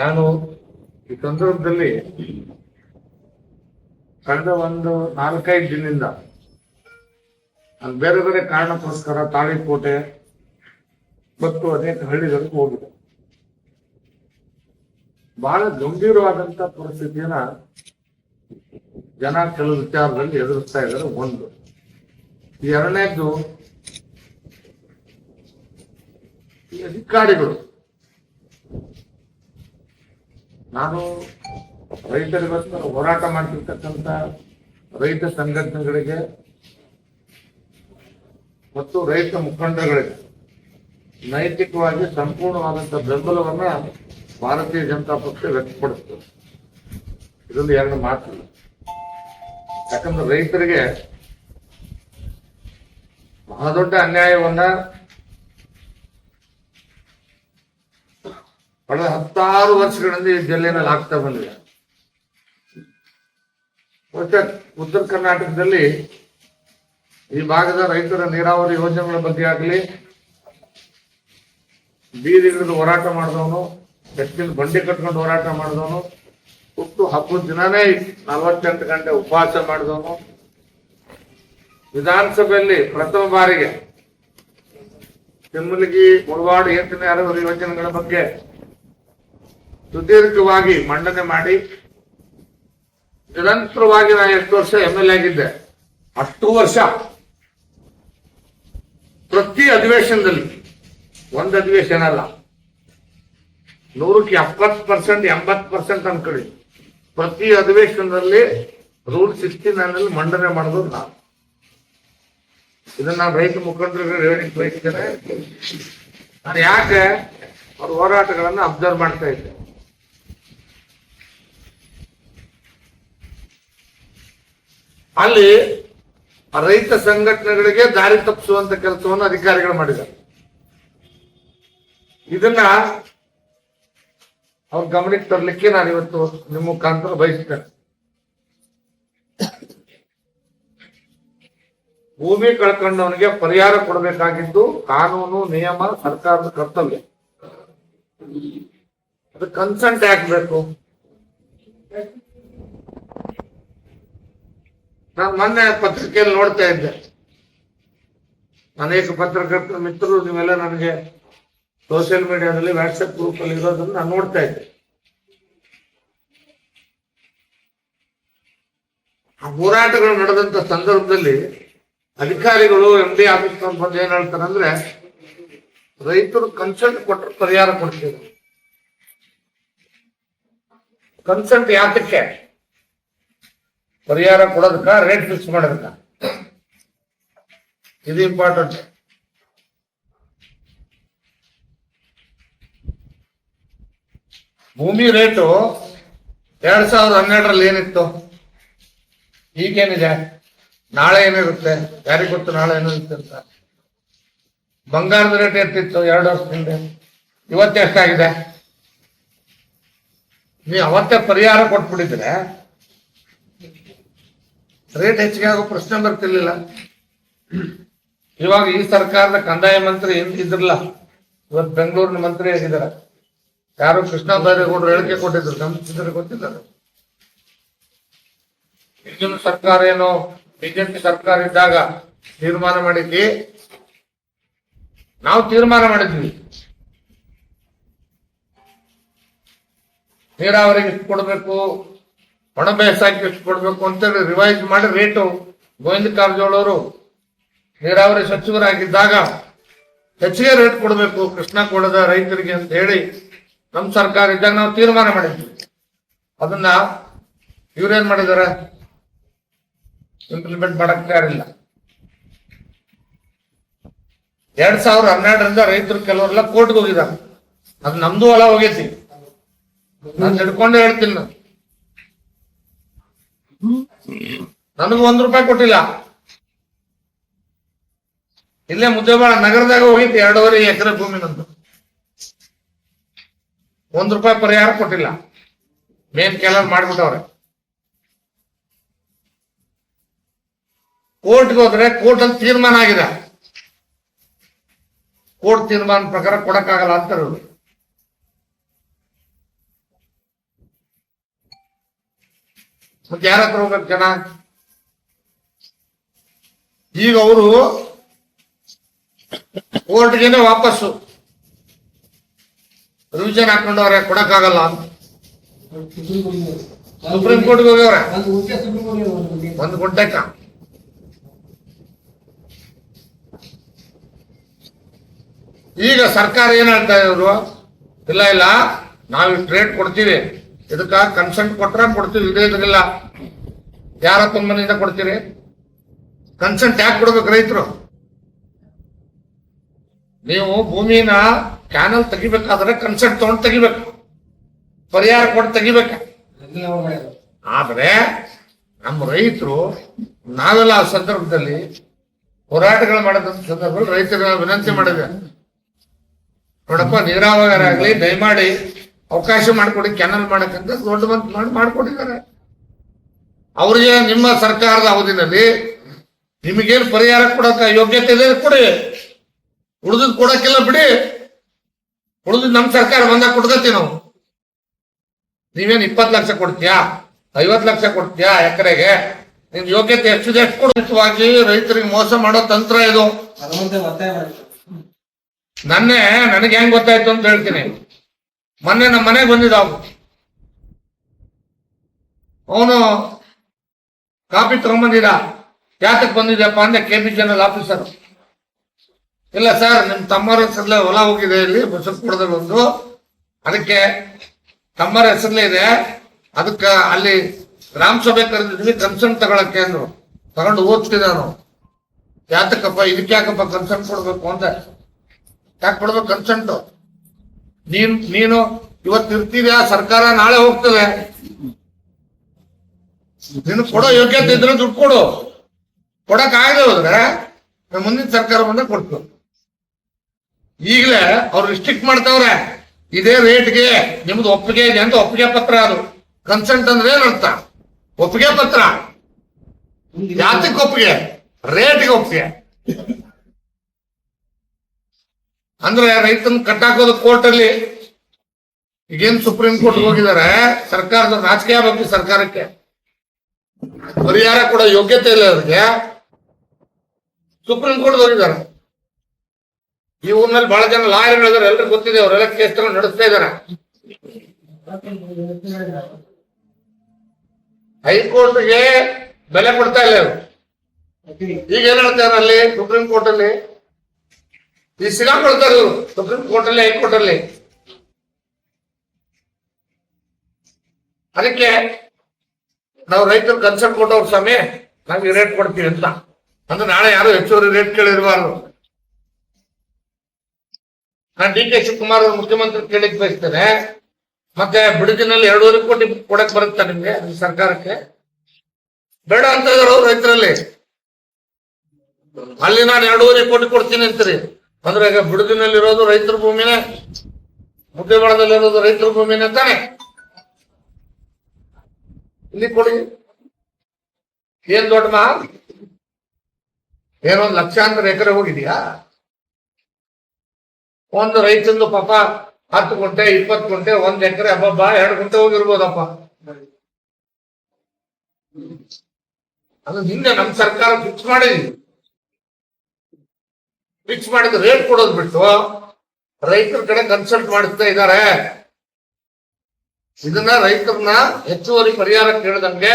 ನಾನು ಈ ಸಂದರ್ಭದಲ್ಲಿ ಕಳೆದ ಒಂದು 4-5 ದಿನದಿಂದ ನಾನು ಬೇರೆ ಬೇರೆ ಕಾರಣಕ್ಕೋಸ್ಕರ ತಾಳಿಕೋಟೆ ಮತ್ತು ಅನೇಕ ಹಳ್ಳಿಗಳಿಗೆ ಹೋಗಿದೆ. ಬಹಳ ಗಂಭೀರವಾದಂತ ಪರಿಸ್ಥಿತಿಯನ್ನ ಜನ ಕೆಲವು ವಿಚಾರದಲ್ಲಿ ಎದುರಿಸ್ತಾ ಇದ್ದಾರೆ. ಒಂದು, ಎರಡನೇದ್ದು, ಈ ಅಧಿಕಾರಿಗಳು, ನಾನು ರೈತರಿಗೋಸ್ಕರ ಹೋರಾಟ ಮಾಡ್ತಿರ್ತಕ್ಕಂಥ ರೈತ ಸಂಘಟನೆಗಳಿಗೆ ಮತ್ತು ರೈತ ಮುಖಂಡರುಗಳಿಗೆ ನೈತಿಕವಾಗಿ ಸಂಪೂರ್ಣವಾದಂತ ಬೆಂಬಲವನ್ನ ಭಾರತೀಯ ಜನತಾ ಪಕ್ಷ ವ್ಯಕ್ತಪಡಿಸ್ತದೆ. ಇದೊಂದು ಎರಡು ಮಾತಿಲ್ಲ. ಯಾಕಂದ್ರೆ ರೈತರಿಗೆ ಬಹಳ ದೊಡ್ಡ ಅನ್ಯಾಯವನ್ನ ಕಳೆದ 10 ವರ್ಷಗಳಿಂದ ಈ ಜಿಲ್ಲೆನಲ್ಲಿ ಆಗ್ತಾ ಬಂದಿದೆ. ಉತ್ತರ ಕರ್ನಾಟಕದಲ್ಲಿ ಈ ಭಾಗದ ರೈತರ ನೀರಾವರಿ ಯೋಜನೆಗಳ ಬಗ್ಗೆ ಆಗಲಿ, ಬೀದಿಗಿಳಿದು ಹೋರಾಟ ಮಾಡಿದವನು, ಬೆಟ್ಟಿನ ಬಂಡಿ ಕಟ್ಕೊಂಡು ಹೋರಾಟ ಮಾಡಿದವನು, ಹುಟ್ಟು ಹಬ್ಬದ ದಿನನೇ 48 ಗಂಟೆ ಉಪವಾಸ ಮಾಡಿದವನು, ವಿಧಾನಸಭೆಯಲ್ಲಿ ಪ್ರಥಮ ಬಾರಿಗೆ ಕೆಮ್ಮಲಿಗಿ ಮುಳವಾಡು ಏತ ನೀರಾವರಿ ಯೋಜನೆಗಳ ಬಗ್ಗೆ ಸುದೀರ್ಘವಾಗಿ ಮಂಡನೆ ಮಾಡಿ ನಿರಂತರವಾಗಿ ನಾನು 8 ವರ್ಷ MLA ಆಗಿದ್ದೆ. ಅಷ್ಟು ವರ್ಷ ಪ್ರತಿ ಅಧಿವೇಶನದಲ್ಲಿ, ಒಂದು ಅಧಿವೇಶನ ಅಲ್ಲ, 100ಕ್ಕೆ 70%, 80% ಅನ್ಕೊಳ್ಳಿ, ಪ್ರತಿ ಅಧಿವೇಶನದಲ್ಲಿ ರೂಲ್ 69 ಮಂಡನೆ ಮಾಡೋದು ನಾನು. ಇದನ್ನ ನಾನು ರೈತ ಮುಖಂಡರಿಗೆ ಹೇಳಲಿಕ್ಕೆ ಬಯಸ್ತೇನೆ. ನಾನು ಯಾಕೆ ಅವ್ರ ಹೋರಾಟಗಳನ್ನ ಅಬ್ಸರ್ವ್ ಮಾಡ್ತಾ ಇದ್ದೆ. ಅಲ್ಲಿ ರೈತ ಸಂಘಟನೆಗಳಿಗೆ ದಾರಿ ತಪ್ಪಿಸುವಂತ ಕೆಲಸವನ್ನು ಅಧಿಕಾರಿಗಳು ಮಾಡಿದ್ದಾರೆ. ಇದನ್ನ ಅವ್ರ ಗಮನಕ್ಕೆ ತರಲಿಕ್ಕೆ ನಾನು ಇವತ್ತು ನಿಮ್ಮ ಮುಖಾಂತರ ಬಯಸ್ತೇನೆ. ಭೂಮಿ ಕಳ್ಕೊಂಡವನಿಗೆ ಪರಿಹಾರ ಕೊಡಬೇಕಾಗಿದ್ದು ಕಾನೂನು, ನಿಯಮ, ಸರ್ಕಾರದ ಕರ್ತವ್ಯ. ಅದು ಕನ್ಸಂಟ್ ಹಾಕ್ಬೇಕು. ನಾನು ಮೊನ್ನೆ ಪತ್ರಿಕೆಯಲ್ಲಿ ನೋಡ್ತಾ ಇದ್ದೆ, ಅನೇಕ ಪತ್ರಕರ್ತರ ಮಿತ್ರರು ನೀವೆಲ್ಲ ನನಗೆ ಸೋಷಿಯಲ್ ಮೀಡಿಯಾದಲ್ಲಿ, ವಾಟ್ಸಪ್ ಗ್ರೂಪ್ ಅಲ್ಲಿ ಇರೋದನ್ನು ನಾನು ನೋಡ್ತಾ ಇದ್ದೆ. ಆ ಹೋರಾಟಗಳು ನಡೆದಂತ ಸಂದರ್ಭದಲ್ಲಿ ಅಧಿಕಾರಿಗಳು MD ಆಫೀಸ್ ಬಂದು ಏನ್ ಹೇಳ್ತಾರೆ ಅಂದ್ರೆ, ರೈತರು ಕನ್ಸಲ್ಟ್ ಕೊಟ್ಟರೆ ಪರಿಹಾರ ಕೊಡ್ತೀವಿ. ಕನ್ಸಲ್ಟ್ ಯಾತಕ್ಕೆ? ಪರಿಹಾರ ಕೊಡೋದಕ್ಕ, ರೇಟ್ ಫಿಕ್ಸ್ ಮಾಡೋದಕ್ಕ? ಇದು ಇಂಪಾರ್ಟೆಂಟ್. ಭೂಮಿ ರೇಟು 2012ರಲ್ಲಿ ಏನಿತ್ತು, ಈಗೇನಿದೆ, ನಾಳೆ ಏನಿರುತ್ತೆ ಯಾರಿಗೆ ಗೊತ್ತು, ನಾಳೆ ಏನಿರುತ್ತೆ ಅಂತ. ಬಂಗಾರದ ರೇಟ್ ಎಷ್ಟಿತ್ತು 2 ವರ್ಷದಿಂದ, ಇವತ್ತು ಎಷ್ಟಾಗಿದೆ? ನೀವು ಅವತ್ತೇ ಪರಿಹಾರ ಕೊಟ್ಬಿಟ್ಟಿದ್ರೆ ರೇಟ್ ಹೆಚ್ಚಿಗೆ ಆಗೋ ಪ್ರಶ್ನೆ ಬರ್ತಿರ್ಲಿಲ್ಲ. ಇವಾಗ ಈ ಸರ್ಕಾರದ ಕಂದಾಯ ಮಂತ್ರಿ ಇದ್ರಲ್ಲ, ಇವತ್ತು ಬೆಂಗಳೂರಿನ ಮಂತ್ರಿ ಆಗಿದ್ದಾರೆ. ಯಾರು ಕೃಷ್ಣ ಬೈರೇಗೌಡರು ಹೇಳಿಕೆ ಕೊಟ್ಟಿದ್ರು, ಗಮನಿಸಿದ್ರೆ ಗೊತ್ತಿದ್ದಾರೆ. ಈಗಿನ ಸರ್ಕಾರ ಏನೋ ಬಿಜೆಪಿ ಸರ್ಕಾರ ಇದ್ದಾಗ ತೀರ್ಮಾನ ಮಾಡಿದ್ವಿ, ನಾವು ತೀರ್ಮಾನ ಮಾಡಿದ್ವಿ ನೀರಾವರಿಗೆ ಎಷ್ಟು ಕೊಡ್ಬೇಕು, ಒಣ ಬೇಸಾಯಕ್ಕೆ ಎಷ್ಟು ಕೊಡ್ಬೇಕು ಅಂತೇಳಿ ರಿವೈಸ್ ಮಾಡಿ ರೇಟು ಗೋವಿಂದ ಕಾರಜೋಳ ಅವರು ನೀರಾವರಿ ಸಚಿವರಾಗಿದ್ದಾಗ ಹೆಚ್ಚಿಗೆ ರೇಟ್ ಕೊಡಬೇಕು ಕೃಷ್ಣ ಕೊಡದ ರೈತರಿಗೆ ಅಂತ ಹೇಳಿ ನಮ್ಮ ಸರ್ಕಾರ ಇದ್ದಾಗ ನಾವು ತೀರ್ಮಾನ ಮಾಡಿದ್ವಿ. ಅದನ್ನ ಇವ್ರೇನ್ ಮಾಡಿದಾರೆ, ಇಂಪ್ಲಿಮೆಂಟ್ ಮಾಡಕ್ ತಯಾರಿಲ್ಲ. 2012ರಿಂದ ರೈತರು ಕೆಲವರೆಲ್ಲ ಕೋರ್ಟ್ಗೆ ಹೋಗಿದ್ದಾರೆ. ಅದು ನಮ್ದು ಹೊಲ ಹೋಗೈತಿ, ನಾನು ಹಿಡ್ಕೊಂಡೆ ಹೇಳ್ತೀನಿ. ನನಗೂ 1 ರೂಪಾಯಿ ಕೊಟ್ಟಿಲ್ಲ. ಇಲ್ಲೇ ಮುದ್ದೇಬಾಳ ನಗರದಾಗ ಹೋಗಿತ್ತು 2.5 ಎಕರೆ ಭೂಮಿ ನಂದು, 1 ರೂಪಾಯಿ ಪರಿಹಾರ ಕೊಟ್ಟಿಲ್ಲ. ಮೇನ್ ಕೆಲವರು ಮಾಡ್ಬಿಟ್ಟವ್ರೆ. ಕೋರ್ಟ್ಗೆ ಹೋದ್ರೆ ಕೋರ್ಟ್ ಅಲ್ಲಿ ತೀರ್ಮಾನ ಆಗಿದೆ, ಕೋರ್ಟ್ ತೀರ್ಮಾನ ಪ್ರಕಾರ ಕೊಡಕ್ಕಾಗಲ್ಲ ಅಂತ ಹೇಳುದು. ಮತ್ತೆ ಯಾರ ಹತ್ರ ಹೋಗ್ಬೇಕು ಜನ? ಈಗ ಅವರು ಕೋರ್ಟ್ಗೆನೆ ವಾಪಸ್ಸು ರಿವಿಷನ್ ಹಾಕೊಂಡವ್ರೆ, ಕೊಡಕ್ಕಾಗಲ್ಲ ಅಂತ ಸುಪ್ರೀಂ ಕೋರ್ಟ್ಗೆ ಹೋಗ್ಯವ್ರೆ ಒಂದು ಗುಂಟೆಕ್ಕ. ಈಗ ಸರ್ಕಾರ ಏನ್ ಹೇಳ್ತಾ ಇದ್ರು, ಇಲ್ಲ ಇಲ್ಲ ನಾವು ರೇಟ್ ಕೊಡ್ತೀವಿ, ಇದಕ್ಕ ಕನ್ಸೆಂಟ್ ಕೊಟ್ರ ಕೊಡ್ತೀವಿ, ಇದೇ ಇದ್ರಿಲ್ಲ. ಯಾರ ಮನೆಯಿಂದ ಕೊಡ್ತೀರಿ? ಕನ್ಸೆಂಟ್ ಯಾಕೆ ಕೊಡ್ಬೇಕು ರೈತರು? ನೀವು ಭೂಮಿನ ಕ್ಯಾನಲ್ ತೆಗಿಬೇಕಾದ್ರೆ ಕನ್ಸೆಂಟ್ ತಗೊಂಡು ತೆಗಿಬೇಕು, ಪರಿಹಾರ ಕೊಟ್ಟು ತೆಗಿಬೇಕ. ಆದ್ರೆ ನಮ್ಮ ರೈತರು ನಾವೆಲ್ಲ ಆ ಸಂದರ್ಭದಲ್ಲಿ ಹೋರಾಟಗಳು ಮಾಡಿದ ಸಂದರ್ಭದಲ್ಲಿ ರೈತರ ವಿನಂತಿ ಮಾಡಿದೆ, ನೋಡಪ್ಪ ನೀರಾವರಿ ಆಗ್ಲಿ ದಯಮಾಡಿ ಅವಕಾಶ ಮಾಡಿಕೊಡಿ, ಕೆನಲ್ ಮಾಡಕ್ಕಂತ ದೊಡ್ಡ ಮಂತ್ ಮಾಡ್ಕೊಟ್ಟಿದ್ದಾರೆ. ಅವ್ರಿಗೆ ನಿಮ್ಮ ಸರ್ಕಾರದ ಅವಧಿನಲ್ಲಿ ನಿಮಗೇನು ಪರಿಹಾರ ಕೊಡಕ ಯೋಗ್ಯತೆ ಇದೆ ಕೊಡಿ, ಉಳಿದ್ ಕೊಡಕ್ಕಿಲ್ಲ ಬಿಡಿ, ಉಳಿದ್ ನಮ್ಮ ಸರ್ಕಾರ ಬಂದಾಗ ಕೊಡ್ಕತ್ತೀವಿ ನಾವು. ನೀವೇನ್ 20 ಲಕ್ಷ ಕೊಡ್ತೀಯಾ, 50 ಲಕ್ಷ ಕೊಡ್ತೀಯಾ ಎಕರೆಗೆ? ನಿಮ್ ಯೋಗ್ಯತೆ ಎಷ್ಟಿದೆ ಎಷ್ಟು ಕೊಡಿಸುವಾಗಿ ರೈತರಿಗೆ ಮೋಸ ಮಾಡೋ ತಂತ್ರ ಇದು. ನನಗೆ ಹೆಂಗ್ ಗೊತ್ತಾಯ್ತು ಅಂತ ಹೇಳ್ತೀನಿ. ಮೊನ್ನೆ ನಮ್ಮ ಮನೆಗೆ ಬಂದಿದ್ದ ಅವನು ಕಾಪಿ ತಗೊಂಡ್ಬಂದಿದ್ದ. ಯಾತಕ್ ಬಂದಿದ್ಯಪ್ಪ ಅಂದ್ರೆ KP ಜನರಲ್ ಆಫೀಸರ್. ಇಲ್ಲ ಸರ್ ನಿಮ್ ತಮ್ಮರ ಹೆಸರಲ್ಲೇ ಹೊಲ ಹೋಗಿದೆ ಇಲ್ಲಿ ಬಸವಪುರದಲ್ಲಿ ಒಂದು, ಅದಕ್ಕೆ ತಮ್ಮರ ಹೆಸರಲ್ಲೇ ಇದೆ, ಅದಕ್ಕ ಅಲ್ಲಿ ಗ್ರಾಮ ಸಭೆ ಕರೆದಿದ್ವಿ ಕನ್ಸರ್ನ್ ತಗೊಳಕ್ಕೆ ಅಂದ್ರು. ತಗೊಂಡು ಓದ್ತಿದ್ದ ನಾನು, ಯಾತಕ್ಕಪ್ಪ ಇದಕ್ಕೆ ಯಾಕಪ್ಪ ಕನ್ಸರ್ನ್ ಕೊಡ್ಬೇಕು ಅಂತ. ಯಾಕೆ ಕೊಡ್ಬೇಕು ಕನ್ಸೆಂಟ್? ನೀನು ಇವತ್ತು ಇರ್ತೀವ್ಯಾ, ಸರ್ಕಾರ ನಾಳೆ ಹೋಗ್ತದೆ, ನೀನು ಕೊಡೋ ಯೋಗ್ಯತೆ ಇದ್ರೆ ದುಡ್ಡು ಕೊಡು. ಕೊಡಕ್ ಆಗದೆ ಹೋದ್ರೆ ಮುಂದಿನ ಸರ್ಕಾರ ಬಂದಾಗ ಕೊಡ್ತು. ಈಗಲೇ ಅವ್ರು ರಿಸ್ಟ್ರಿಕ್ಟ್ ಮಾಡ್ತಾವ್ರೆ, ಇದೇ ರೇಟ್ಗೆ ನಿಮ್ದು ಒಪ್ಪಿಗೆ ಇದೆ ಅಂತ ಒಪ್ಪಿಗೆ ಪತ್ರ. ಅದು ಕನ್ಸೆಂಟ್ ಅಂದ್ರೆ ಏನರ್ಥ? ಒಪ್ಪಿಗೆ ಪತ್ರ. ಯಾತಕ್ಕೆ ಒಪ್ಪಿಗೆ? ರೇಟ್ಗೆ ಒಪ್ಪಿಗೆ. ಅಂದ್ರೆ ರೈತನ ಕಟ್ಟಾಕೋದು ಕೋರ್ಟ್ ಅಲ್ಲಿ. ಈಗೇನ್ ಸುಪ್ರೀಂ ಕೋರ್ಟ್ ಹೋಗಿದ್ದಾರೆ, ಸರ್ಕಾರದ ರಾಜಕೀಯ ಬಗ್ಗೆ ಸರ್ಕಾರಕ್ಕೆ ಪರಿಹಾರ ಕೊಡೋ ಯೋಗ್ಯತೆ ಇಲ್ಲ ಅವ್ರಿಗೆ, ಸುಪ್ರೀಂ ಕೋರ್ಟ್ ಹೋಗಿದ್ದಾರೆ. ಈ ಊರಿನಲ್ಲಿ ಬಹಳ ಜನ ಲಾಯರ್ಗಳಿದ್ದಾರೆ, ಎಲ್ರಿಗೂ ಗೊತ್ತಿದೆ, ಅವರೆಲ್ಲ ಕೇಸ್ ತಗೊಂಡು ನಡೆಸ್ತಾ ಇದಾರೆ. ಹೈಕೋರ್ಟ್ಗೆ ಬೆಲೆ ಕೊಡ್ತಾ ಇಲ್ಲ ಅವರು. ಈಗ ಏನ್ ಹೇಳ್ತಾರೆ ಅಲ್ಲಿ ಸುಪ್ರೀಂ ಕೋರ್ಟ್ ಅಲ್ಲಿ, ಈ ಸಿಗಾಕೊಳ್ತಾರೆ ಇವರು ಸುಪ್ರೀಂ ಕೋರ್ಟ್ ಅಲ್ಲಿ ಹೈಕೋರ್ಟ್ ಅಲ್ಲಿ. ಅದಕ್ಕೆ ನಾವು ರೈತರು ಕನ್ಸಲ್ಟ್ ಕೊಟ್ಟವ್ರ ಸ್ವಾಮಿ ನಮ್ಗೆ ರೇಟ್ ಕೊಡ್ತೀವಿ ಅಂತ. ಅಂದ್ರೆ ನಾಳೆ ಯಾರು ಹೆಚ್ಚುವರಿ ರೇಟ್ ಕೇಳಿರಬಾರ್ದು. ನಾನು DK ಶಿವಕುಮಾರ್ ಅವರು ಮುಖ್ಯಮಂತ್ರಿ ಕೇಳಿಕ್ ಬಯಸ್ತೇನೆ. ಮತ್ತೆ ಬಿಡುಗಿನಲ್ಲಿ 2.5 ಕೋಟಿ ಕೊಡಕ್ ಬರುತ್ತಾ ನಿಮ್ಗೆ ಸರ್ಕಾರಕ್ಕೆ? ಬೇಡ ಅಂತ ಇದಾರೆ ಅವ್ರು ರೈತರಲ್ಲಿ. ಅಲ್ಲಿ ನಾನು 2.5 ಕೋಟಿ ಕೊಡ್ತೀನಿ ಅಂತೀರಿ. ಅಂದ್ರೆ ಈಗ ಬಿಡುಗಿನಲ್ಲಿರೋದು ರೈತರ ಭೂಮಿನೇ, ಮುದ್ದೆಮಾಳದಲ್ಲಿರೋದು ರೈತರ ಭೂಮಿನೇ ತಾನೆ. ಇಲ್ಲಿ ಕೊಡಿ. ಏನ್ ದೊಡ್ಡ ಮಾ ಏನೊಂದು ಲಕ್ಷಾಂತರ ಎಕರೆ ಹೋಗಿದ್ಯಾ? ಒಂದು ರೈತಂದು ಪಾಪ 10 ಗುಂಟೆ 20 ಗುಂಟೆ 1 ಎಕರೆ ಹಬ್ಬ 2 ಗುಂಟೆ ಹೋಗಿರ್ಬೋದಪ್ಪ. ಅದು ಹಿಂದೆ ನಮ್ ಸರ್ಕಾರ ಫಿಕ್ಸ್ ಮಾಡಿದ ರೇಟ್ ಕೊಡೋದು ಬಿಟ್ಟು ರೈತರ ಕಡೆ ಕನ್ಸಲ್ಟ್ ಮಾಡಿಸ್ತಾ ಇದ್ದಾರೆ. ಇದನ್ನ ರೈತರನ್ನ ಹೆಚ್ಚುವರಿ ಪರಿಹಾರ ಕೇಳದಂಗೆ,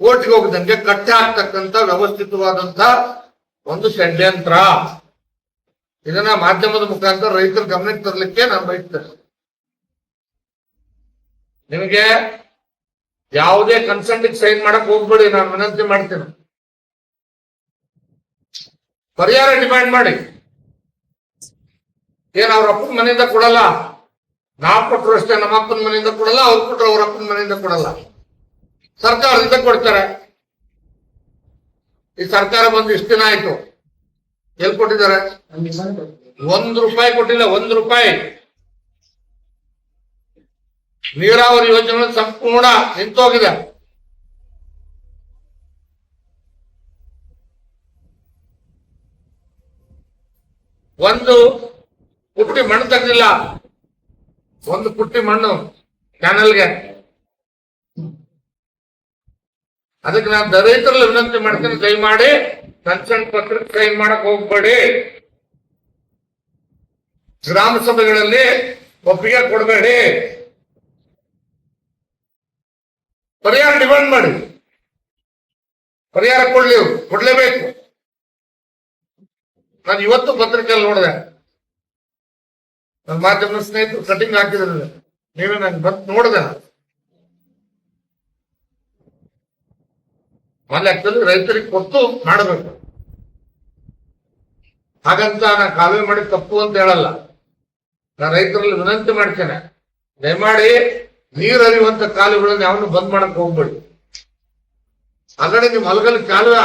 ಕೋರ್ಟ್ಗೆ ಹೋಗದಂಗೆ ಕಟ್ಟೆ ಹಾಕ್ತಕ್ಕಂತ ವ್ಯವಸ್ಥಿತವಾದಂತ ಒಂದು ಷಡ್ಯಂತ್ರ. ಇದನ್ನ ಮಾಧ್ಯಮದ ಮುಖಾಂತರ ರೈತರ ಗಮನಕ್ಕೆ ತರಲಿಕ್ಕೆ ನಾನು ಬಯಸ್ತೇನೆ. ನಿಮಗೆ ಯಾವುದೇ ಕನ್ಸೆಂಟ್ ಸೈನ್ ಮಾಡಕ್ ಹೋಗ್ಬೇಡಿ, ನಾನು ವಿನಂತಿ ಮಾಡ್ತೇನೆ. ಪರಿಹಾರ ಡಿಮ್ಯಾಂಡ್ ಮಾಡಿ. ಏನ್ ಅವ್ರ ಅಪ್ಪನ ಮನೆಯಿಂದ ಕೊಡಲ್ಲ, ನಾವು ಕೊಟ್ಟರು ಅಷ್ಟೇ, ನಮ್ಮ ಅಪ್ಪನ ಮನೆಯಿಂದ ಕೊಡಲ್ಲ, ಅವ್ರು ಕೊಟ್ಟರು ಅವ್ರ ಅಪ್ಪನ ಮನೆಯಿಂದ ಕೊಡಲ್ಲ, ಸರ್ಕಾರದಿಂದ ಕೊಡ್ತಾರೆ. ಈ ಸರ್ಕಾರ ಬಂದು ಇಷ್ಟು ದಿನ ಆಯ್ತು, ಎಲ್ಲಿ ಕೊಟ್ಟಿದ್ದಾರೆ? 1 ರೂಪಾಯಿ ಕೊಟ್ಟಿಲ್ಲ. 1 ರೂಪಾಯಿ. ನೀರಾವರಿ ಯೋಜನೆ ಸಂಪೂರ್ಣ ನಿಂತೋಗಿದೆ. ಒಂದು ಪುಟ್ಟಿ ಮಣ್ಣು ತೆಗೆದಿಲ್ಲ, 1 ಪುಟ್ಟಿ ಮಣ್ಣು ಕ್ಯಾನಲ್ಗೆ. ಅದಕ್ಕೆ ನಾನು ರೈತರಲ್ಲಿ ವಿನಂತಿ ಮಾಡ್ತೀನಿ, ದಯಮಾಡಿ ಕನ್ಸರ್ನ್ ಪತ್ರಕ್ಕೆ ಸೈನ್ ಮಾಡಕ್ ಹೋಗ್ಬೇಡಿ. ಗ್ರಾಮ ಸಭೆಗಳಲ್ಲಿ ಒಪ್ಪಿಗೆ ಕೊಡಬೇಡಿ. ಪರಿಹಾರ ಡಿಮಾಂಡ್ ಮಾಡಿ, ಪರಿಹಾರ ಕೊಡ್ಲೇಬೇಕು. ನಾನು ಇವತ್ತು ಪತ್ರಿಕೆಯಲ್ಲಿ ನೋಡಿದೆ, ನನ್ನ ಮಾಧ್ಯಮ ಸ್ನೇಹಿತರು ಕಟಿಂಗ್ ಹಾಕಿದ್ರೆ ನೀವೇ ನಂಗೆ ಬಂದು ನೋಡಿದೆ. ಲೆಕ್ಕದಲ್ಲಿ ರೈತರಿಗೆ ಕೊಟ್ಟು ಮಾಡಬೇಕು. ಹಾಗಂತ ನಾ ಕಾಲುವೆ ಮಾಡಿ ತಪ್ಪು ಅಂತ ಹೇಳಲ್ಲ. ನಾನು ರೈತರಲ್ಲಿ ವಿನಂತಿ ಮಾಡ್ತೇನೆ, ದಯಮಾಡಿ ನೀರು ಹರಿಯುವಂತ ಕಾಲುವೆಗಳನ್ನ ಯಾವನು ಬಂದ್ ಮಾಡಕ್ ಹೋಗ್ಬೇಡಿ. ಆಗಡೆ ನೀವು ಮಲಗಲ್ಲಿ ಕಾಲುವೆ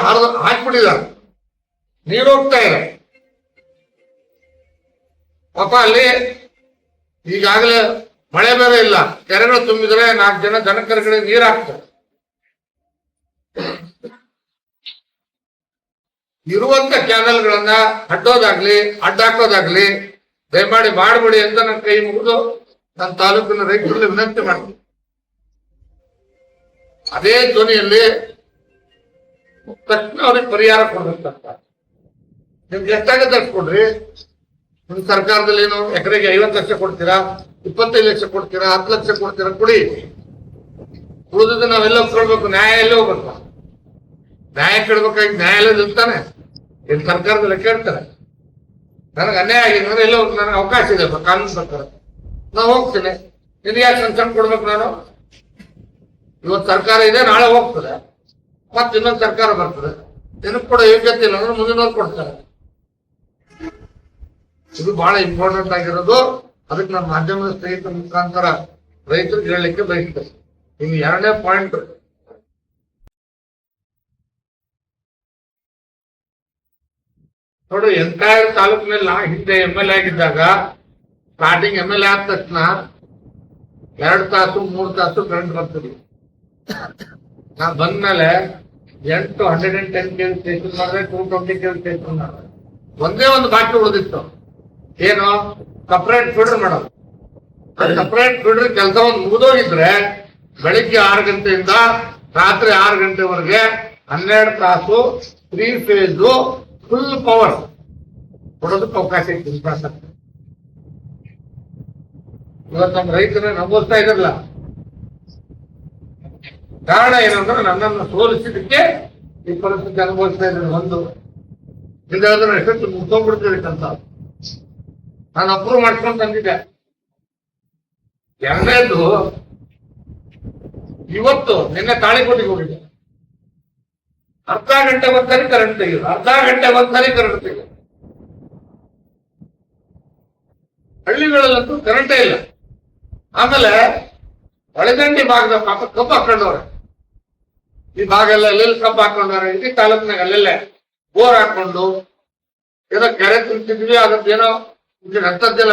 ಹಾಕ್ಬಿಟ್ಟಿದ್ದಾರೆ, ನೀರು ಹೋಗ್ತಾ ಇದೆ. ಪಾಪ ಅಲ್ಲಿ ಈಗಾಗಲೇ ಮಳೆ ಬೇರೆ ಇಲ್ಲ, ಕೆರೆಗಳು ತುಂಬಿದ್ರೆ 4 ಜನಕರುಗಳಿಗೆ ನೀರು ಹಾಕ್ತಾರೆ. ಇರುವಂತ ಚಾನೆಲ್ಗಳನ್ನ ಅಡ್ಡೋದಾಗ್ಲಿ ಅಡ್ಡಾಕೋದಾಗ್ಲಿ ದಯಮಾಡಿ ಮಾಡಬೇಡಿ ಅಂತ ನನ್ನ ಕೈ ಮುಗಿದು ನನ್ನ ತಾಲೂಕಿನ ರೈತರಲ್ಲಿ ವಿನಂತಿ ಮಾಡ್ತೀನಿ. ಅದೇ ಧ್ವನಿಯಲ್ಲಿ ತಕ್ಷಣ ಅವ್ರಿಗೆ ಪರಿಹಾರ ಕೊಡ್ಬೇಕಂತ. ನಿಮ್ಗೆ ಎಷ್ಟಾಗತ್ತೆ ಅಷ್ಟು ಕೊಡ್ರಿ. ನಿಮ್ ಸರ್ಕಾರದಲ್ಲಿ ಏನು ಎಕರೆಗೆ 50 ಲಕ್ಷ ಕೊಡ್ತೀರಾ, 25 ಲಕ್ಷ ಕೊಡ್ತೀರಾ, 10 ಲಕ್ಷ ಕೊಡ್ತೀರಾ, ಕೊಡಿ. ಉಳಿದಿದ್ದು ನಾವೆಲ್ಲ ಕೊಡ್ಬೇಕು. ನ್ಯಾಯ ಎಲ್ಲೇ ಹೋಗ್ಬೇಕು. ನ್ಯಾಯ ಕೇಳ್ಬೇಕಾಗಿ ನ್ಯಾಯಾಲಯದಲ್ಲಿ ಇರ್ತಾನೆ, ಇಲ್ಲಿ ಸರ್ಕಾರದಲ್ಲಿ ಕೇಳ್ತಾರೆ. ನನಗೆ ಅನ್ಯಾಯ ಆಗಿದೆ ಅಂದ್ರೆ ಎಲ್ಲ ನನಗೆ ಅವಕಾಶ ಇದೆ ಕಾನೂನು ಪ್ರಕಾರ, ನಾವು ಹೋಗ್ತೇನೆ. ನಿನ್ ಯಾಕೆ ಸಂಚನ್ ಕೊಡ್ಬೇಕು? ನಾನು ಇವತ್ತು ಸರ್ಕಾರ ಇದೆ, ನಾಳೆ ಹೋಗ್ತದೆ, ಮತ್ತೆ ಇನ್ನೊಂದು ಸರ್ಕಾರ ಬರ್ತದೆ. ನಿನಗೆ ಕೊಡೋ ಯೋಗ್ಯತೆ ಇಲ್ಲ ಅಂದ್ರೆ ಮುಂದಿನವ್ರು ಕೊಡ್ತಾರೆ. ಇದು ಬಹಳ ಇಂಪಾರ್ಟೆಂಟ್ ಆಗಿರೋದು. ಅದಕ್ಕೆ ನಾನು ಮಾಧ್ಯಮದ ಸ್ನೇಹಿತರ ಮುಖಾಂತರ ರೈತರಿಗೆ ಹೇಳಲಿಕ್ಕೆ ಬಯಸ್ತೇನೆ. ಇನ್ನು 2ನೇ ಪಾಯಿಂಟ್, ನೋಡಿ, ಎಂಟೈರ್ ತಾಲೂಕಿನಲ್ಲಿ ಹಿಂದೆ MLA ಆಗಿದ್ದಾಗ ಸ್ಟಾರ್ಟಿಂಗ್ MLA ಆದ ತಕ್ಷಣ 2 ತಾಸು 3 ತಾಸು ಕರೆಂಟ್ ಬರ್ತಿದ್ವಿ. ನಾ ಬಂದ್ಮೇಲೆ 110 KV ಸ್ಟೇಷನ್ ಮಾಡಿದ್ರೆ 220 KV ಸ್ಟೇಷನ್ ಮಾಡಿದ್ರೆ ಒಂದೇ ಒಂದು ಬಾಕಿ ಉಳಿದಿತ್ತು. ಏನು? ಸಪರೇಟ್ ಫೀಡರ್ ಮಾಡೋದು. ಸಪರೇಟ್ ಫೀಡರ್ ಕೆಲಸ ಒಂದು ಮುಗಿದೋಗಿದ್ರೆ ಬೆಳಿಗ್ಗೆ 6 ಗಂಟೆಯಿಂದ ರಾತ್ರಿ 6 ಗಂಟೆವರೆಗೆ 12 ತಾಸು 3 ಫೇಸ್ ಫುಲ್ ಪವರ್ ಕೊಡೋದಕ್ಕೆ ಅವಕಾಶ ಇತ್ತು. ಇವತ್ತು ನಮ್ಮ ರೈತರನ್ನ ನಂಬೋಸ್ತಾ ಇದ್ರಲ್ಲ. ಕಾರಣ ಏನಂದ್ರೆ ನನ್ನನ್ನು ಸೋಲಿಸಿದಕ್ಕೆ ಈ ಪರಿಸ್ಥಿತಿ ಅನುಭವಿಸ್ತಾ ಇದ್ದಾರೆ. ಒಂದು ಇದಾದ್ರೆ ಎಷ್ಟೊತ್ತು ಮುಗ್ದೋಗ್ಬಿಡ್ತಿರ್ಬೇಕಂತ ನಾನು ಅಪ್ರೂವ್ ಮಾಡ್ಕೊಂಡು ತಂದಿದ್ದೆ. 2ನೇದು, ಇವತ್ತು ನಿನ್ನೆ ತಾಳಿಕೋಟಿಗೆ ಹೋಗಿದ್ದೆ. ಅರ್ಧ ಗಂಟೆ ಒಂದ್ಸರಿ ಕರೆಂಟ್ ತೆಗೆದು, ಅರ್ಧ ಗಂಟೆ ಒಂದ್ಸರಿ ಕರೆಂಟ್ ತೆಗೆದು. ಹಳ್ಳಿಗಳಲ್ಲಂತೂ ಕರೆಂಟೇ ಇಲ್ಲ. ಆಮೇಲೆ ಒಳದಂಡಿ ಭಾಗದ ಪಾಪ ಕಬ್ಬು ಹಾಕೊಂಡವ್ರೆ. ಈ ಭಾಗ ಎಲ್ಲ ಎಲ್ಲೆಲ್ಲಿ ಕಬ್ಬು ಹಾಕೊಂಡವ್ರೆ. ಇಡೀ ತಾಲೂಕಿನಾಗ ಅಲ್ಲೆಲ್ಲೇ ಬೋರ್ ಹಾಕೊಂಡು ಏನೋ ಕೆರೆ ತುಂಬಿದ್ವಿ, ಅದಕ್ಕೇನೋ ಅಂತದ್ದೆಲ್ಲ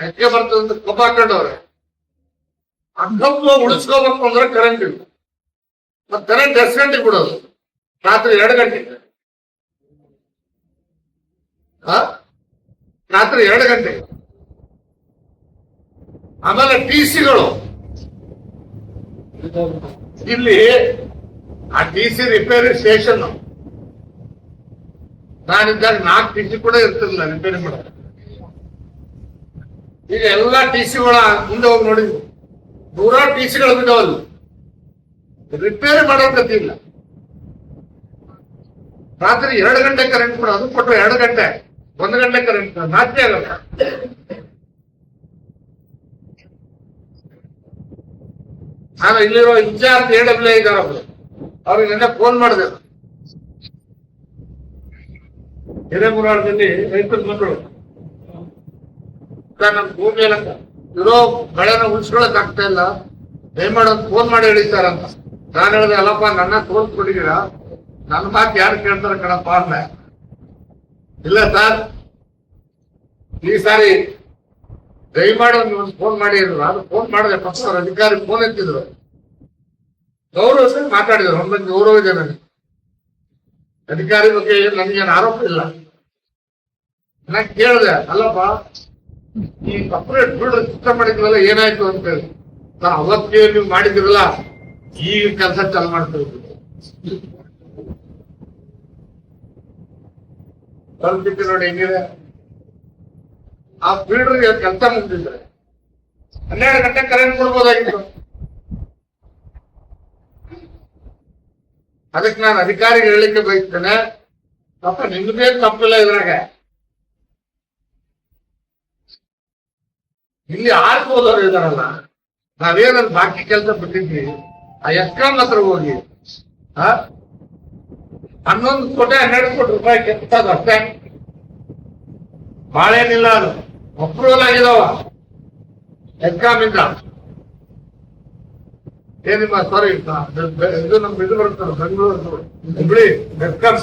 ಹೆಚ್ಚಿಗೆ ಬರ್ತದೆ ಅಂತ ಕಬ್ಬು ಹಾಕೊಂಡವ್ರೆ. ಆ ಕಬ್ಬು ಉಳಿಸ್ಕೋಬೇಕು ಅಂದ್ರೆ ಕರೆಂಟ್ ಇಲ್ಲ. ಮತ್ತೆ ಕರೆಂಟ್ ಎಷ್ಟು ಗಂಟೆಗೆ ಬಿಡೋದು? ರಾತ್ರಿ 2 ಗಂಟೆಗೆ. ರಾತ್ರಿ 2 ಗಂಟೆಗೆ. ಆಮೇಲೆ TCಗಳು ಇಲ್ಲಿ ಆ TC ರಿಪೇರಿ ಸ್ಟೇಷನ್ ನಾನಿದ್ದಾಗ 4 TC ಕೂಡ ಇರ್ತಿರ್ಲಿಲ್ಲ ರಿಪೇರಿ ಮಾಡೋದು. ಈಗ ಎಲ್ಲಾ TCಗಳ ಮುಂದೆ ಹೋಗಿ ನೋಡಿದ್ವಿ, 100 TCಗಳು ಬಿದ್ದವಲ್ಲ. ರಿಪೇರಿ ಮಾಡೋ ಗತಿ ಇಲ್ಲ. ರಾತ್ರಿ 2 ಗಂಟೆ ಕರೆಂಟ್ ಕೊಡೋದು, ಕೊಟ್ಟರೆ 2 ಗಂಟೆ 1 ಗಂಟೆ ಕರೆಂಟ್ ನಾಚೆ ಆಗಲ್ಲ. ನಾನು ಇಲ್ಲಿರೋ ಇನ್ಚಾರ್ಜ್ AWA ಇದ್ದಾರೆ, ಅವ್ರಿಗೆ ನಿನ್ನೆ ಫೋನ್ ಮಾಡಿದೆ. ಹಿರೇಮುರಾಳದಲ್ಲಿ ರೈತರು ಬಂದರು, ನಮ್ಮ ಭೂಮಿ ಎಲ್ಲ ಇರೋ ಬೆಳೆನ ಉಳಿಸ್ಕೊಳಕ್ ಆಗ್ತಾ ಇಲ್ಲ, ದಯಮಾಡಿ ಒಂದು ಫೋನ್ ಮಾಡಿ ಹೇಳಿದ್ದಾರೆ ಅಂತ. ನಾನು ಹೇಳಿದೆ, ಅಲ್ಲಪ್ಪ ನನ್ನ ತೋರಿಸ್ಕೊಟ್ಟಿದ್ದೀರಾ, ನನ್ನ ಮಾತು ಯಾರು ಕೇಳ್ತಾರೆ ಕಣಪ್ಪ ಅಂದೆ. ಇಲ್ಲ ಸರ್, ಈ ಸಾರಿ ದಯಮಾಡಿ ಒಂದು ಫೋನ್ ಮಾಡಿ ಇದ್ರು. ಅದು ಫೋನ್ ಮಾಡಿದೆ, ಪಕ್ಷ ಅಧಿಕಾರಿ ಫೋನ್ ಎತ್ತಿದ್ರು, ಗೌರವ ಮಾತಾಡಿದ್ರು. ಒಂದೊಂದು ಗೌರವ ಇದೆ ನನಗೆ. ಅಧಿಕಾರಿ ಬಗ್ಗೆ ನನಗೇನು ಆರೋಪ ಇಲ್ಲ. ನಾನು ಕೇಳಿದೆ, ಅಲ್ಲಪ್ಪ ಈ ಸಪ್ರೇಟ್ ಫೀಲ್ಡರ್ ಸಿಸ್ಟಮ್ ಮಾಡಿದ್ರಲ್ಲ ಏನಾಯ್ತು ಅಂತ ಹೇಳಿ. ಅವತ್ತೇ ನೀವು ಮಾಡಿದಿರಲ್ಲ, ಈಗ ಕೆಲಸ ಚಾಲು ಮಾಡ್ತೀವಿ. ಪರಿಸ್ಥಿತಿ ನೋಡಿ ಹೆಂಗಿದೆ. ಆ ಫೀಲ್ಡ್ರಿಗೆ ಕೆಲಸ ಮುಗಿದಿದ್ರೆ 12 ಗಂಟೆ ಕರೆಂಟ್ ಕೊಡ್ಬೋದಾಗಿತ್ತು. ಅದಕ್ಕೆ ನಾನು ಅಧಿಕಾರಿಗೆ ಹೇಳಲಿಕ್ಕೆ ಬಯಸ್ತೇನೆ, ಪಾಪ ನಿಮ್ದೇ ತಪ್ಪಿಲ್ಲ ಇದ್ರಾಗ. ಇಲ್ಲಿ ಆಡ್ಬೋದವ್ರು ಇದಾರಲ್ಲ, ನಾವೇನಂತ ಬಾಕಿ ಕೆಲಸ ಬಿಟ್ಟಿದ್ವಿ, ಆ ಎಸ್ಕಾಂ ಹತ್ರ ಹೋಗಿ 11 ಕೋಟಿ 12 ಕೋಟಿ ರೂಪಾಯಿ ಕೆತ್ತದ ಅಷ್ಟೇ, ಬಾಳೇನಿಲ್ಲ. ಅದು ಅಪ್ರೂವಲ್ ಆಗಿದಾವ ಎಸ್ಕಾಂ ಇಂದ. ಏನಿಲ್ಲ ಸಾರಿ, ಇದು ನಮ್ಗೆ ಇದು ಬರುತ್ತಲ್ಲ ಬೆಂಗಳೂರು ಹುಬ್ಳಿ ಎಸ್ಕಾಂ.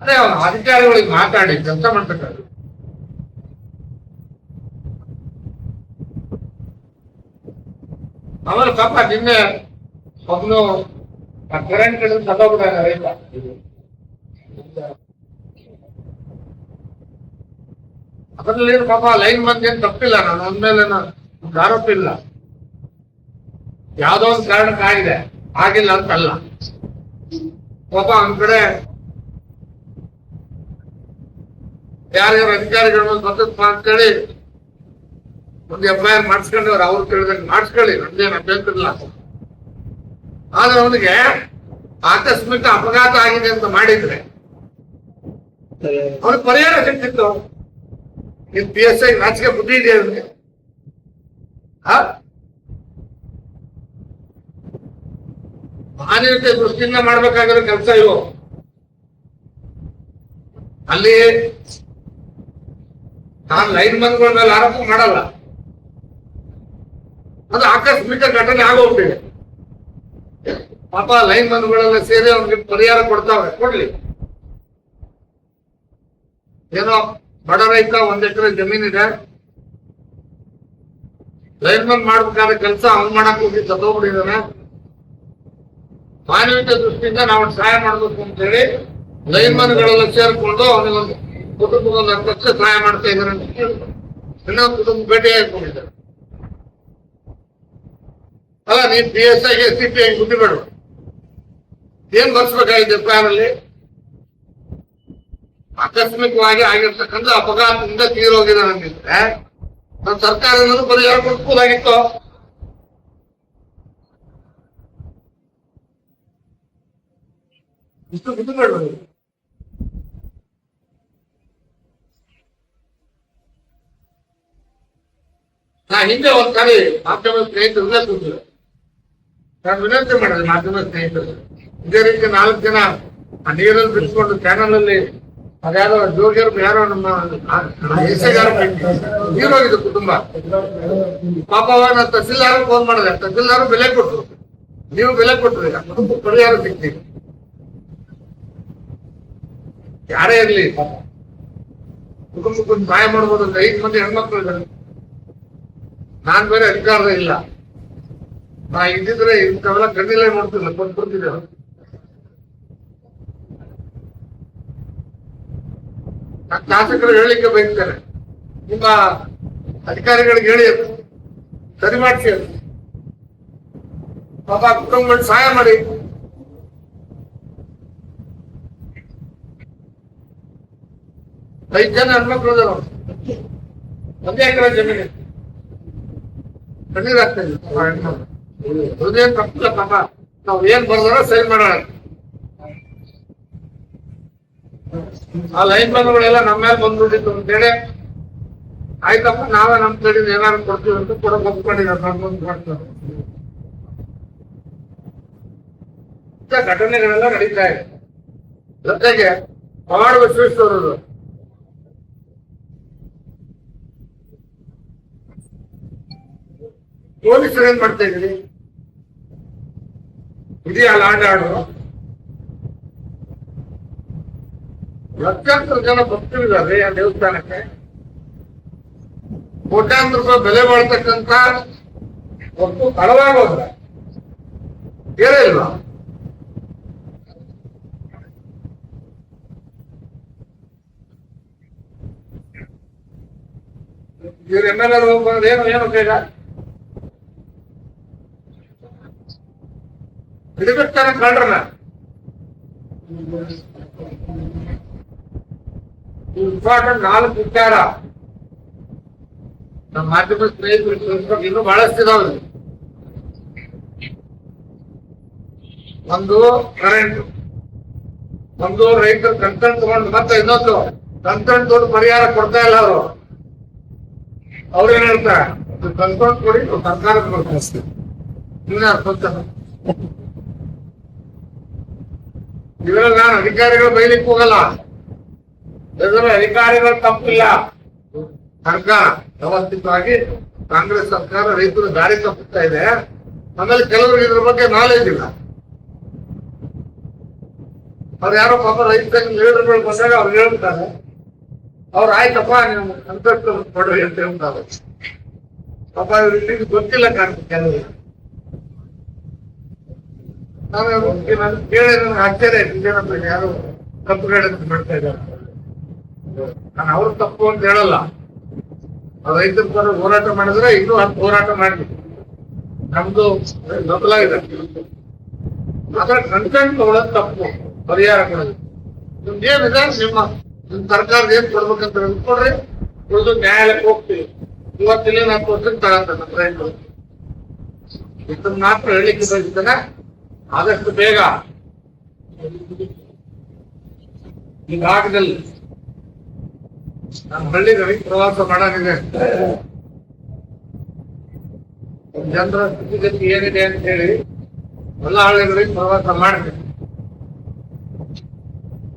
ಅದೇ ಅವನು ಅಧಿಕಾರಿಗಳಿಗೆ ಮಾತಾಡಿ ಕೆಲಸ ಮಾಡ್ಬೇಕಾದ್ರೆ. ಆಮೇಲೆ ಪಾಪ ನಿನ್ನೆ ಒಬ್ನು ಕರೆಂಟ್ ಹಿಡಿದು ತಗೋಬಿಟ್ಟಾಗ ರೈತ. ಅದರಲ್ಲಿ ಪಾಪ ಲೈನ್ ಮಂದಿ ಏನ್ ತಪ್ಪಿಲ್ಲ, ನಾನು ಅಂದ್ಮೇಲೆ ಆರೋಪ ಇಲ್ಲ. ಯಾವ್ದೋ ಒಂದು ಕಾರಣಕ್ಕಾಗಿದೆ, ಆಗಿಲ್ಲ ಅಂತಲ್ಲ. ಪಾಪ ಒಂದ್ ಕಡೆ ಯಾರ್ಯಾರು ಅಧಿಕಾರಿಗಳು ಮದ್ದತ್ ಅಂತೇಳಿ ಒಂದು FIR ಮಾಡಿಸ್ಕೊಂಡವ್ರು, ಅವ್ರು ಕೇಳಿದಂಗೆ ಮಾಡಿಸ್ಕೊಳ್ಳಿ, ನಮ್ದೇನು ಅಭ್ಯಂತರ ಇಲ್ಲ. ಆದ್ರೆ ಅವನಿಗೆ ಆಕಸ್ಮಿಕ ಅಪಘಾತ ಆಗಿದೆ ಅಂತ ಮಾಡಿದ್ರೆ ಅವ್ರಿಗೆ ಪರಿಹಾರ ಸಿಗ್ತಿತ್ತು. ಇದು PSI ನಾಚಿಕೆ ಬುದ್ಧಿ ಇದೆ ಅವ್ರಿಗೆ. ಮಾನವೀಯತೆ ದೃಷ್ಟಿಯಿಂದ ಮಾಡ್ಬೇಕಾಗಿರೋ ಕೆಲಸ ಇವು. ಅಲ್ಲಿ ನಾನು ಲೈನ್ ಮನ್ಗಳ ಮೇಲೆ ಆರೋಪ ಮಾಡಲ್ಲ, ಅದು ಆಕಸ್ಮಿಕ ಘಟನೆ ಆಗೋಗ್ಬಿಟ್ಟಿದೆ. ಪಾಪ ಲೈನ್ ಮನ್ಗಳೆಲ್ಲ ಸೇರಿ ಅವ್ನಿಗೆ ಪರಿಹಾರ ಕೊಡ್ತಾವೆ, ಕೊಡ್ಲಿ. ಏನೋ ಬಡ ರೈತ 1 ಎಕರೆ ಜಮೀನಿದೆ, ಲೈನ್ ಮನ್ ಮಾಡ್ಬೇಕಾದ ಕೆಲಸ ಅವ್ನು ಮಾಡಕ್ ಹೋಗಿ ಸತ್ತೋಗ್ಬಿಟ್ಟಿದ್ದಾನೆ. ಮಾನವೀಯತೆ ದೃಷ್ಟಿಯಿಂದ ನಾವು ಸಹಾಯ ಮಾಡ್ಬೇಕು ಅಂತ ಹೇಳಿ ಲೈನ್ ಮನ್ಗಳೆಲ್ಲ ಸೇರ್ಕೊಂಡು ಅವನಿಗೊಂದು ಕುಟುಂಬದ 10 ಲಕ್ಷ ಸಹಾಯ ಮಾಡ್ತಾ ಇದ್ದಾರೆ ಅಂತ ಹೇಳಿ ಇನ್ನೊಂದು ಕುಟುಂಬ ಭೇಟಿ ಹಾಕೊಂಡಿದ್ದಾರೆ. ಅಲ್ಲ, ನೀನ್ PSI ಗೆ CPI ಬುದ್ಧಿ ಬೇಡ, ಏನ್ ಬರ್ಸ್ಬೇಕಾಗಿದೆ FIR ಅಲ್ಲಿ? ಆಕಸ್ಮಿಕವಾಗಿ ಆಗಿರ್ತಕ್ಕಂಥ ಅಪಘಾತದಿಂದ ತೀರೋಗಿದ್ದಾರೆ ಅಂದಿದ್ರೆ ನಮ್ಮ ಸರ್ಕಾರದಿಂದ ಪರಿಹಾರ ಕೊಡ್ಬೋದಾಗಿತ್ತು. ಇಷ್ಟು ಬುದ್ಧಿ ಬೇಡ. ನಾ ಹಿಂದೆ ಒಂದ್ಸಾರಿ ಮಾಧ್ಯಮ ಸ್ನೇಹಿತರಲ್ಲೇ ಕೂತಿಲ್ಲ, ನಾನು ವಿನಂತಿ ಮಾಡಿದೆ ಮಾಧ್ಯಮ ಸ್ನೇಹಿತರು, ಇದೇ ರೀತಿ 4 ಜನ ಆ ನೀರಲ್ಲಿ ಬಿಡಿಸ್ಕೊಂಡು ಚಾನಲ್ ಅಲ್ಲಿ ಅದ್ಯಾರೋ ಜೋಗಿಯರು ಯಾರೋ ನಮ್ಮ ಎಸೆಗಾರ ನೀರೋಗಿದ್ದು ಕುಟುಂಬ. ಪಾಪ ನಾನು ತಹಸೀಲ್ದಾರ್ ಫೋನ್ ಮಾಡಿದೆ, ತಹಸೀಲ್ದಾರ್ ಬೆಲೆ ಕೊಟ್ರು, ನೀವು ಬೆಲೆ ಕೊಟ್ರಿ, ಕುಟುಂಬ ಪರಿಹಾರ ಸಿಗ್ತೀವಿ. ಯಾರೇ ಇರ್ಲಿ ಪಾಪ ಕುಟುಂಬಕ್ಕೊಂದು ಸಹಾಯ ಮಾಡ್ಬೋದು ಅಂತ 5 ಮಂದಿ ಹೆಣ್ಮಕ್ಳು ಇದ್ದಾರೆ. ನಾನ್ ಬೇರೆ ಅಧಿಕಾರ ಇಲ್ಲ, ನಾ ಇದ್ದಿದ್ರೆ ಇಂಥವೆಲ್ಲ ಕಣ್ಣಿಲ್ಲೇ ನೋಡ್ತಿಲ್ಲ, ಕೊಡ್ತಿದ್ದೆ. ಶಾಸಕರು ಹೇಳಿಕೆ ಬಯಸ್ತಾರೆ, ನಿಮ್ಮ ಅಧಿಕಾರಿಗಳಿಗೆ ಹೇಳಿ ಸರಿ ಮಾಡಿಸಿ, ಪಾಪ ಕುಟುಂಬಗಳಿಗೆ ಸಹಾಯ ಮಾಡಿ. ಐದು ಜನ ಹೆಣ್ಮಕ್ಳು ಇದಾರ, 1 ಎಕರೆ ಜಮೀನು, ಕಣ್ಣೀರ್ ಆಗ್ತಾ ಇದೆ ಹೆಣ್ಮಕ್ಳು. ಹೃದಯ ತಪ್ಪಿಲ್ಲ ಪಾಪ, ನಾವು ಏನ್ ಬರ್ದಾರ ಸೈನ್ ಮಾಡೋಣ. ಆ ಲೈನ್ ಮ್ಯಾನ್ಗಳೆಲ್ಲ ನಮ್ಮ ಮೇಲೆ ಬಂದ್ಬಿಟ್ಟಿತ್ತು ಅಂತೇಳಿ ಆಯ್ತಪ್ಪ, ನಾವೇ ನಮ್ ಕಡೆಯಿಂದ ಏನಾದ್ರು ಕೊಡ್ತೀವಿ ಅಂತ ಕೂಡ ಒಪ್ಕೊಂಡಿದ್ದಾರೆ. ನಮ್ಗೊಂದು ಮಾಡ್ತಾರೆ, ಘಟನೆಗಳೆಲ್ಲ ನಡೀತಾ ಇದೆ. ಜೊತೆಗೆ ಪವಾಡ ವಿಶ್ವೇಶ್ವರರು ಪೊಲೀಸರು ಏನ್ ಮಾಡ್ತಾ ಇದ್ರಿ, ಇದೆಯಾ ಲಾಂಡ್ ಆರ್ಡರ್? ಲಕ್ಷಾಂತರ ಜನ ಭಕ್ತರಿದ್ದಾರೆ ಆ ದೇವಸ್ಥಾನಕ್ಕೆ, ಕೋಟ್ಯಾಂತರ ರೂಪಾಯಿ ಬೆಲೆ ಬಾಳ್ತಕ್ಕಂಥ ವಸ್ತು ಕಳವಾಗೋದ್ರ ಹೇಳೇ ಇಲ್ವಾ? ಇವ್ರ MLA ಬಂದ್ರೆ ಏನು ಏನು ಬೇಗ ಹಿಡಿಬೇಕಾರೆ ಕಳ್ರಲ್ಲ ಇಂಪಾರ್ಟೆಂಟ್ 4 ವಿಚಾರ ನಮ್ಮ ಮಾಧ್ಯಮ ಸ್ನೇಹಿತರು ತಿಳಿಸ್ಬೇಕು. ಇನ್ನೂ ಬಹಳಷ್ಟು ಇದಾವೆ. ಒಂದು ಕರೆಂಟ್, ಒಂದು ರೈತರು ಕಂಕಣ್ ತಗೊಂಡು, ಮತ್ತೆ ಇನ್ನೊಂದು ಕಂಕಣ್ ದುಡ್ಡು ಪರಿಹಾರ ಕೊಡ್ತಾ ಇಲ್ಲ ಅವರು. ಅವ್ರೇನ್ ಹೇಳ್ತಾರೆ, ಕಂಕಣ್ ಕೊಡಿ ಸರ್ಕಾರ ಕೊಡ್ತಾರೆ. ಇದ್ರಲ್ಲಿ ನಾನು ಅಧಿಕಾರಿಗಳು ಬೈಲಿಕ್ಕೆ ಹೋಗಲ್ಲ. ಇದ್ರಲ್ಲಿ ಅಧಿಕಾರಿಗಳು ತಪ್ಪಿಲ್ಲ. ಸರ್ಕಾರ ವ್ಯವಸ್ಥಿತವಾಗಿ ಕಾಂಗ್ರೆಸ್ ಸರ್ಕಾರ ರೈತರು ದಾರಿ ತಪ್ಪುತ್ತಾ ಇದೆ. ಆಮೇಲೆ ಕೆಲವರಿಗೆ ಇದ್ರ ಬಗ್ಗೆ ನಾಲೆಜ್ ಇಲ್ಲ. ಅವ್ರು ಯಾರೋ ಪಾಪ ರೈತ ಲೀಡರ್ಗಳು ಬಂದಾಗ ಅವ್ರು ಹೇಳ್ತಾರೆ, ಅವ್ರು ಆಯ್ತಪ್ಪ ನೀವು ಸಂತೋಷ ಕೊಡ್ರಿ ಅಂತ ಹೇಳ್ತಾರೆ. ಪಾಪ ಇವ್ರಿಗೆ ಗೊತ್ತಿಲ್ಲ ಕಾಣ್ತದೆ ಕೆಲವರಿಗೆ. ನಾನು ಕೇಳಿ ನನಗೆ ಆಶ್ಚರ್ಯ ಆಯ್ತು, ಯಾರು ತಪ್ಪುಗಳು ಮಾಡ್ತಾ ಇದ್ದಾರೆ. ನಾನು ಅವ್ರು ತಪ್ಪು ಅಂತ ಹೇಳಲ್ಲ. ರೈತರ ಪರ ಹೋರಾಟ ಮಾಡಿದ್ರೆ ಇನ್ನೂ 10 ಹೋರಾಟ ಮಾಡಿ ನಮ್ದು ಮೊದಲಾಗಿದೆ. ಆದ್ರೆ ಕಂಟೆಂಟ್ ತಗೊಳ್ಳೋದು ತಪ್ಪು, ಪರಿಹಾರ ಕೊಡೋದು. ನಿಮ್ದೇನಿದೆ ನಿಮ್ಮ ಸರ್ಕಾರದ ಏನ್ ಕೊಡ್ಬೇಕಂತ ಕೊಡ್ರಿ, ಉಳಿದು ನ್ಯಾಯಾಲಯಕ್ಕೆ ಹೋಗ್ತೀವಿ. ಇವತ್ತಿನ 4 ವರ್ಷಕ್ಕೆ ತಗೊಂತ ನಮ್ಮ ರೈತರು. ಇದನ್ನ ಮಾತ್ರ ಹೇಳಿಕ್ಕೆ ಬಯಸ್ತೇನೆ, ಆದಷ್ಟು ಬೇಗ ಈ ಭಾಗದಲ್ಲಿ ನಾನು ಹಳ್ಳಿಗಳಿಗೆ ಪ್ರವಾಸ ಮಾಡೋದಿದೆ. ಜನರ ಸ್ಥಿತಿಗತಿ ಏನಿದೆ ಅಂತ ಹೇಳಿ ಎಲ್ಲ ಹಳ್ಳಿಗಳಿಗೆ ಪ್ರವಾಸ ಮಾಡ್ತೀನಿ.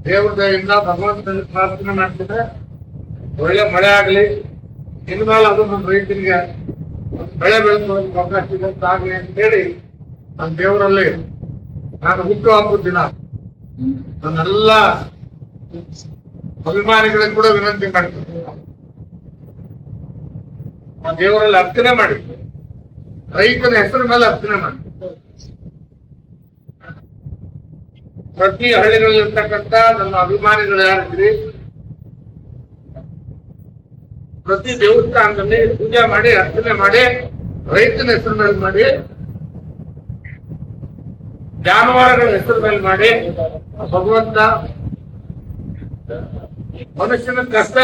ದೇವ್ರ ದಯೆಯಿಂದ ಭಗವಂತನಲ್ಲಿ ಪ್ರಾರ್ಥನೆ ಮಾಡ್ತಿದ್ರೆ ಒಳ್ಳೆ ಮಳೆ ಆಗ್ಲಿ, ಇನ್ಮೇಲೆ ಅದು ನಮ್ಮ ರೈತರಿಗೆ ಬೆಳೆ ಬೆಳೆಸೋದಕ್ಕೆ ಅವಕಾಶ ಸಿಗಂತಾಗ್ಲಿ ಅಂತ ಹೇಳಿ ನನ್ನ ದೇವರಲ್ಲಿ ನಾನು ಹುಟ್ಟುಹಬ್ಬದ ದಿನ ನನ್ನೆಲ್ಲ ಅಭಿಮಾನಿಗಳಿಗೆ ಕೂಡ ವಿನಂತಿ ಮಾಡ್ತೀನಿ. ಆ ದೇವರಲ್ಲಿ ಅರ್ಚನೆ ಮಾಡಿ, ರೈತನ ಹೆಸರ ಮೇಲೆ ಅರ್ಚನೆ ಮಾಡಿ. ಪ್ರತಿ ಹಳ್ಳಿಗಳಲ್ಲಿರ್ತಕ್ಕಂಥ ನನ್ನ ಅಭಿಮಾನಿಗಳು ಯಾರಿದ್ರಿ, ಪ್ರತಿ ದೇವಸ್ಥಾನದಲ್ಲಿ ಪೂಜೆ ಮಾಡಿ, ಅರ್ಚನೆ ಮಾಡಿ, ರೈತನ ಹೆಸರ ಮೇಲೆ ಮಾಡಿ, ಜಾನುವಾರುಗಳ ಹೆಸರ ಮೇಲೆ ಮಾಡಿ. ಭಗವಂತ ಮನುಷ್ಯನ ಕಷ್ಟ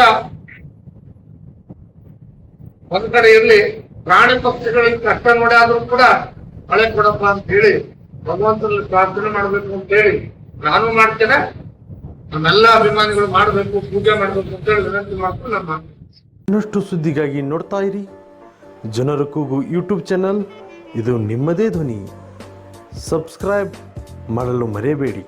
ಒಂದ್ ಕಡೆ ಇರ್ಲಿ, ಪ್ರಾಣಿ ಪಕ್ಷಿಗಳಿಗೆ ಕಷ್ಟ ನೋಡಿ ಆದ್ರೂ ಕೂಡ ಮಳೆ ಕೊಡಪ್ಪ ಅಂತ ಹೇಳಿ ಭಗವಂತನಲ್ಲಿ ಪ್ರಾರ್ಥನೆ ಮಾಡ್ಬೇಕು ಅಂತ ಹೇಳಿ ನಾನು ಮಾಡ್ತೇನೆ. ನಮ್ಮೆಲ್ಲ ಅಭಿಮಾನಿಗಳು ಮಾಡ್ಬೇಕು, ಪೂಜೆ ಮಾಡ್ಬೇಕು ಅಂತ ಹೇಳಿ ವಿನಂತಿ ಮಾಡ್ಕೊಂಡು ನಮ್ಮ ಇನ್ನಷ್ಟು ಸುದ್ದಿಗಾಗಿ ನೋಡ್ತಾ ಇರಿ ಜನರ ಕೂಗು ಯೂಟ್ಯೂಬ್ ಚಾನಲ್. ಇದು ನಿಮ್ಮದೇ ಧ್ವನಿ. ಸಬ್ಸ್ಕ್ರೈಬ್ ಮಾಡಲು ಮರೆಯಬೇಡಿ.